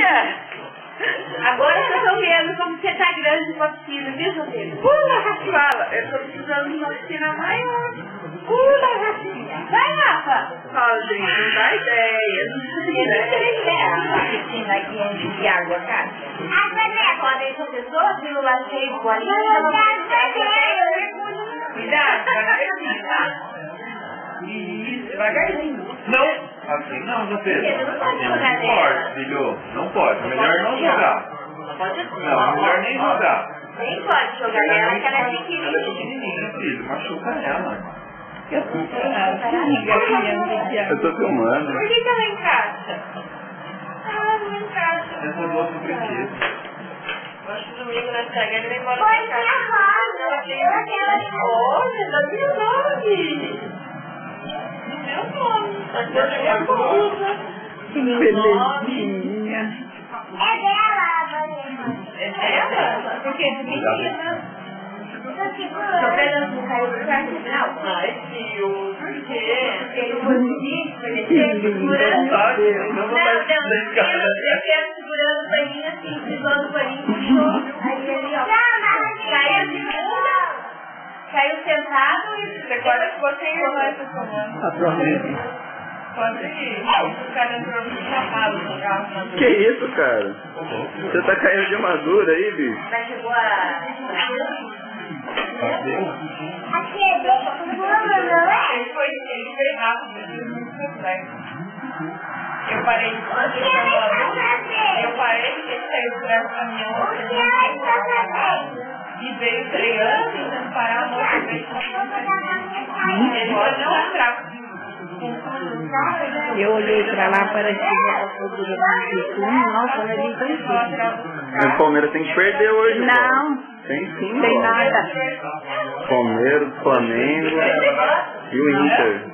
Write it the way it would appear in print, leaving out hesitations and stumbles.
Rafinha! Agora eu tô vendo como você tá grande pra piscina, viu, José? Pula, Rafinha! Eu tô precisando de uma piscina maior. Pula, Rafinha! Vai, Rafa! Fala, gente, não dá ideia. A piscina aqui enche de água, cara. Podem ser pessoas, viu lá cheio de bolinha. Cuidado, devagarzinho, tá? Isso, devagarzinho. Não! Assim não, você. Não pode jogar Não pode, filho. Não pode. Melhor não jogar. Pode Não, melhor nem jogar. Nem pode jogar nela, que ela é Ela é pequenininha. pequenininha, filho. Machuca ela. Eu tô filmando. Por que ela encaixa? Ah, não encaixa. Essa do outro brinquedo. Acho que domingo nós pegamos ele embora pra casa. Olha, tá meu nome. Meu nome. Aqui é minha bolsa. Que belezinha. É dela? Por que? De menina? Tô pegando um carinho do cartão. Ai, tio, por quê? Porque ele foi bonito, ele sempre segurando. Não vou Não, estar ele fica segurando o paninho assim, pisando o paninho, puxou. Aí ele, ó, caiu de bunda, caiu sentado e Você quase que você enrolar essa semana. Pode ir. O cara entrou no chamado no carro. Que isso, cara? Você tá caindo de madura aí, bicho? já chegou a... Ele foi rápido, ele foi muito complexo. Eu parei de fazer eu parei, ele saiu do caminhão e veio freando, tentando parar a moça veio. Ele pode não entrar. Eu olhei pra lá, parecia que a cultura do Picuinho, nossa, ela é bem parecida. Mas o Palmeiras tem que perder hoje, pô. Não, Tem sim, tem pô. nada. Palmeiras, Flamengo e o Inter.